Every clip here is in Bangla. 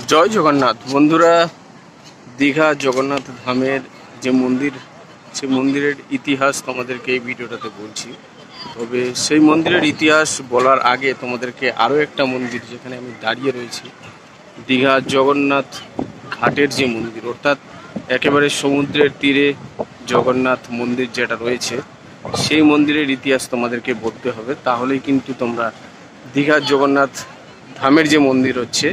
জয় জগন্নাথ বন্ধুরা। দীঘা জগন্নাথ ধামের যে মন্দির, সেই মন্দিরের ইতিহাস তোমাদেরকে এই ভিডিওটাতে বলছি। তবে সেই মন্দিরের ইতিহাস বলার আগে তোমাদেরকে আরও একটা মন্দির, যেখানে আমি দাঁড়িয়ে রয়েছি, দীঘা জগন্নাথ ঘাটের যে মন্দির, অর্থাৎ একেবারে সমুদ্রের তীরে জগন্নাথ মন্দির যেটা রয়েছে, সেই মন্দিরের ইতিহাস তোমাদেরকে বলতে হবে। তাহলেই কিন্তু তোমরা দীঘা জগন্নাথ ধামের যে মন্দির হচ্ছে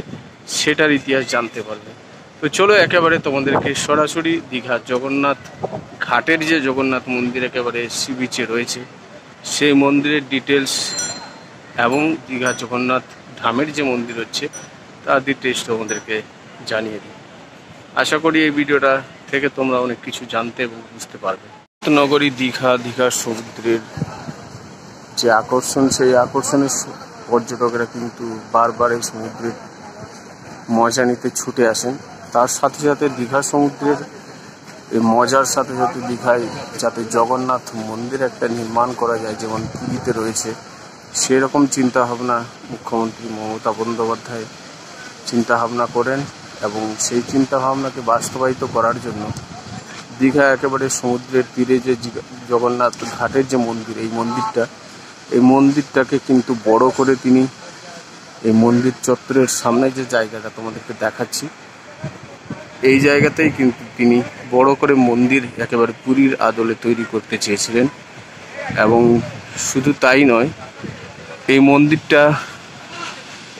সেটার ইতিহাস জানতে পারবে। তো চলো একেবারে তোমাদেরকে সরাসরি দীঘা জগন্নাথ ঘাটের যে জগন্নাথ মন্দির একেবারে সি বিচে রয়েছে, সেই মন্দিরের ডিটেলস এবং দীঘা জগন্নাথ ধামের যে মন্দির হচ্ছে তার ডিটেলস তোমাদেরকে জানিয়ে দিই। আশা করি এই ভিডিওটা থেকে তোমরা অনেক কিছু জানতে এবং বুঝতে পারবে। নগরী দীঘার সমুদ্রের যে আকর্ষণ, সেই আকর্ষণের পর্যটকেরা কিন্তু বারবার এই সমুদ্রের মজা নিতে ছুটে আসেন। তার সাথে সাথে দীঘা সমুদ্রের এই মজার সাথে সাথে দীঘায় যাতে জগন্নাথ মন্দির একটা নির্মাণ করা যায়, যেমন পুরীতে রয়েছে, সেরকম চিন্তাভাবনা মুখ্যমন্ত্রী মমতা বন্দ্যোপাধ্যায় চিন্তাভাবনা করেন এবং সেই চিন্তাভাবনাকে বাস্তবায়িত করার জন্য দীঘা একেবারে সমুদ্রের তীরে যে জগন্নাথ ঘাটের যে মন্দির, এই মন্দিরটাকে কিন্তু বড় করে তিনি এই মন্দির চত্বরের সামনে যে জায়গাটা তোমাদেরকে দেখাচ্ছি, এই জায়গাতেই কিন্তু তিনি বড় করে মন্দির একেবারে পুরীর আদলে তৈরি করতে চেয়েছিলেন। এবং শুধু তাই নয়, এই মন্দিরটা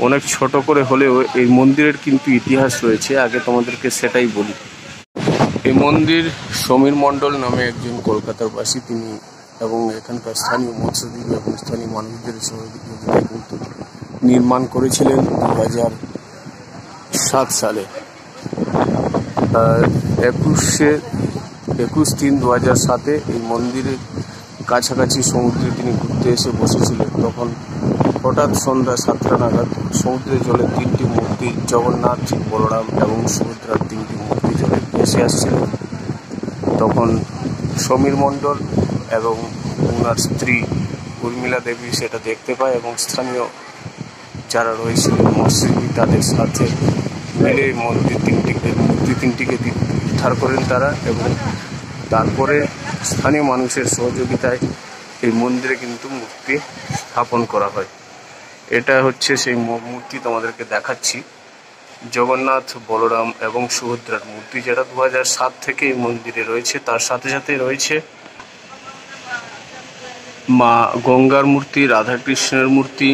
অনেক ছোট করে হলেও এই মন্দিরের কিন্তু ইতিহাস রয়েছে। আগে তোমাদেরকে সেটাই বলি। এই মন্দির সমীর মণ্ডল নামে একজন কলকাতার বাসী, তিনি এবং এখানকার স্থানীয় মৎস্যজীবী এবং স্থানীয় মানুষদের সহযোগিতায় কিন্তু নির্মাণ করেছিলেন 2007 সালে। 21/3/2007 এই মন্দিরের কাছাকাছি সমুদ্রে তিনি ঘুরতে এসে বসেছিলেন। তখন হঠাৎ সন্ধ্যা 7টা নাগাদ সমুদ্রের জলে 3টি মূর্তি, জগন্নাথ, বলরাম এবং সুভদ্রার 3টি মূর্তি জলে ভেসে আসছিলেন। তখন সমীর মণ্ডল এবং ওনার স্ত্রী উর্মিলা দেবী সেটা দেখতে পায় এবং স্থানীয় যারা রয়েছিলেন মৎস্যজীবী, তাদের সাথে মিলে মূর্তি তিনটিকে উদ্ধার করেন তারা। এবং তারপরে স্থানীয় মানুষের সহযোগিতায় এই মন্দিরে কিন্তু মূর্তি স্থাপন করা হয়। এটা হচ্ছে সেই মূর্তি তোমাদেরকে দেখাচ্ছি, জগন্নাথ, বলরাম এবং সুভদ্রার মূর্তি, যেটা 2007 থেকে এই মন্দিরে রয়েছে। তার সাথে সাথে রয়েছে মা গঙ্গার মূর্তি, রাধাকৃষ্ণের মূর্তি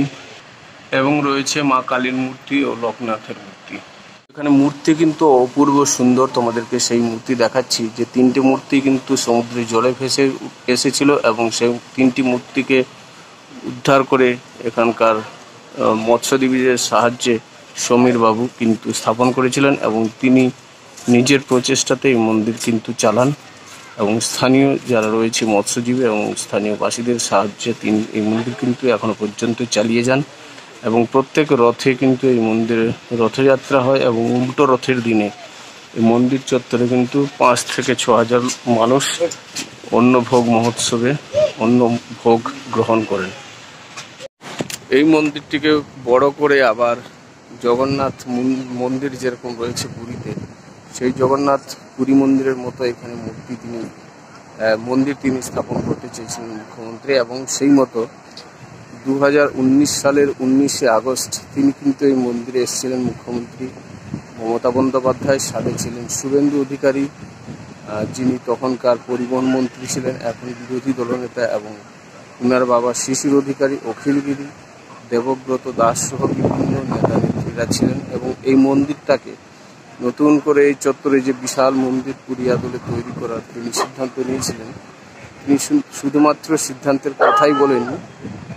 এবং রয়েছে মা কালীর মূর্তি ও লোকনাথের মূর্তি। এখানে মূর্তি কিন্তু অপূর্ব সুন্দর। তোমাদেরকে সেই মূর্তি দেখাচ্ছি, যে 3টি মূর্তি কিন্তু সমুদ্রের জলে ভেসে এসেছিল এবং সেই 3টি মূর্তিকে উদ্ধার করে এখানকার মৎস্যজীবীদের সাহায্যে সমীর বাবু কিন্তু স্থাপন করেছিলেন এবং তিনি নিজের প্রচেষ্টাতে এই মন্দির কিন্তু চালান এবং স্থানীয় যারা রয়েছে মৎস্যজীবী এবং স্থানীয় বাসীদের সাহায্যে তিনি এই মন্দির কিন্তু এখনো পর্যন্ত চালিয়ে যান। এবং প্রত্যেক রথে কিন্তু এই মন্দিরে রথযাত্রা হয় এবং উল্টো রথের দিনে এই মন্দির চত্বরে কিন্তু 5 থেকে 6 হাজার মানুষ অন্ন ভোগ গ্রহণ করেন। এই মন্দিরটিকে বড় করে আবার জগন্নাথ মন্দির যেরকম রয়েছে পুরীতে, সেই জগন্নাথ পুরী মন্দিরের মতো এখানে মন্দির তিনি স্থাপন করতে চেয়েছিলেন মুখ্যমন্ত্রী। এবং সেই মতো 2019 সালের 19শে আগস্ট তিনি কিন্তু এই মন্দিরে এসেছিলেন মুখ্যমন্ত্রী মমতা বন্দ্যোপাধ্যায়। সাথে ছিলেন শুভেন্দু অধিকারী, যিনি তখনকার পরিবহন মন্ত্রী ছিলেন, এখন বিরোধী দলনেতা, এবং ওনার বাবা শিশির অধিকারী, অখিলগিরি, দেবব্রত দাস সহ বিভিন্ন নেতা নেত্রীরা ছিলেন। এবং এই মন্দিরটাকে নতুন করে এই চত্বরে যে বিশাল মন্দির পুরী আদলে তৈরি করার তিনি সিদ্ধান্ত নিয়েছিলেন। তিনি শুধুমাত্র সিদ্ধান্তের কথাই বলেননি,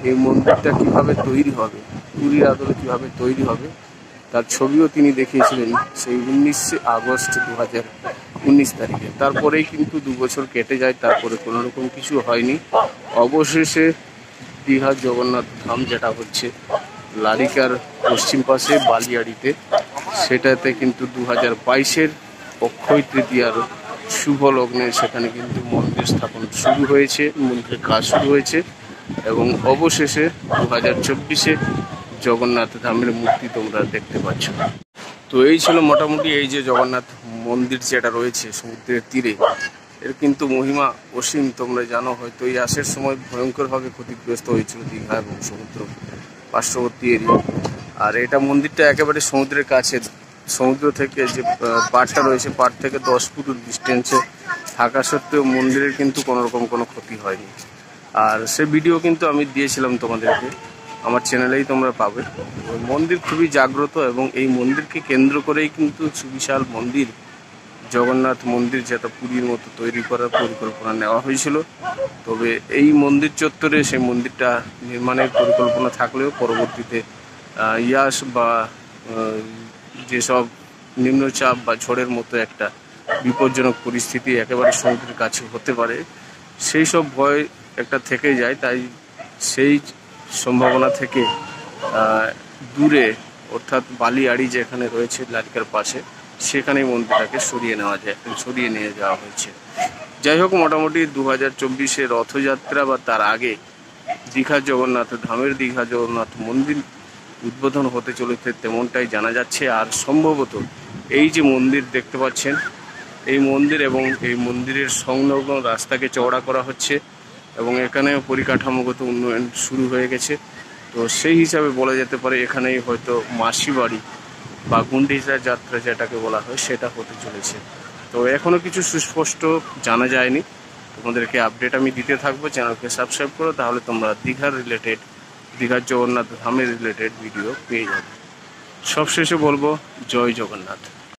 এই মন্দিরটা কিভাবে তৈরি হবে, পুরীর আদলে কিভাবে তৈরি হবে, তার ছবিও তিনি দেখিয়েছিলেন সেই 19 আগস্ট 2019 তারিখে। তারপরেই কিন্তু 2 বছর কেটে যায়, তারপরে কোনো রকম কিছু হয়নি। অবশেষে দীঘা জগন্নাথ ধাম, যেটা হচ্ছে লারিকার পশ্চিম পাশে বালিয়াড়িতে, সেটাতে কিন্তু 2022-এর অক্ষয় তৃতীয়ার শুভ লগ্নে সেখানে কিন্তু মন্দির স্থাপন শুরু হয়েছে, মন্দিরের কাজ শুরু হয়েছে এবং অবশেষে 2024-এ জগন্নাথ ধামের মূর্তি তোমরা দেখতে পাচ্ছ। তো এই ছিল মোটামুটি এই যে জগন্নাথ মন্দির যেটা রয়েছে সমুদ্রের তীরে, এর কিন্তু মহিমা অসীম। তোমরা জানো হয়তো এই আসের সময় ভয়ঙ্করভাবে ক্ষতিগ্রস্ত হয়েছিল দীঘা এবং সমুদ্র পার্শ্ববর্তী এরিয়া। আর এটা মন্দিরটা একেবারে সমুদ্রের কাছে, সমুদ্র থেকে যে পাড়টা রয়েছে পাড় থেকে 10 ফুট ডিস্টেন্সে থাকা সত্ত্বেও মন্দিরের কিন্তু কোনো রকম কোনো ক্ষতি হয়নি। আর সে ভিডিও কিন্তু আমি দিয়েছিলাম তোমাদেরকে, আমার চ্যানেলেই তোমরা পাবে। মন্দির খুবই জাগ্রত এবং এই মন্দিরকে কেন্দ্র করেই কিন্তু সুবিশাল মন্দির জগন্নাথ মন্দির, যেটা পুরীর মতো তৈরি করার পরিকল্পনা নেওয়া হয়েছিল। তবে এই মন্দির চত্বরে সেই মন্দিরটা নির্মাণের পরিকল্পনা থাকলেও পরবর্তীতে ইয়াস বা যেসব নিম্নচাপ বা ঝড়ের মতো একটা বিপজ্জনক পরিস্থিতি একেবারে সমুদ্রের কাছে হতে পারে, সেই সব ভয় একটা থেকে যায়। তাই সেই সম্ভাবনা থেকে দূরে, অর্থাৎ বালিয়াড়ি যেখানে রয়েছে লারিকার পাশে, সেখানেই মন্দিরটাকে সরিয়ে নিয়ে যাওয়া হয়েছে। যাই হোক, মোটামুটি 2024 রথযাত্রা বা তার আগে দীঘা জগন্নাথ ধামের দীঘা জগন্নাথ মন্দির উদ্বোধন হতে চলেছে তেমনটাই জানা যাচ্ছে। আর সম্ভবত এই যে মন্দির দেখতে পাচ্ছেন, এই মন্দির এবং এই মন্দিরের সংলগ্ন রাস্তাকে চওড়া করা হচ্ছে এবং এখানে পরিকাঠামোগত উন্নয়ন শুরু হয়ে গেছে। তো সেই হিসাবে বলা যেতে পারে এখানেই হয়তো মাসি বাড়ি বা গুন্ডিচা যাত্রা যেটাকে বলা হয় সেটা হতে চলেছে। তো এখনও কিছু সুস্পষ্ট জানা যায়নি, তোমাদেরকে আপডেট আমি দিতে থাকবো। চ্যানেলকে সাবস্ক্রাইব করো, তাহলে তোমরা দীঘার জগন্নাথ ধামের রিলেটেড ভিডিও পেয়ে যাবে। সবশেষে বলবো জয় জগন্নাথ।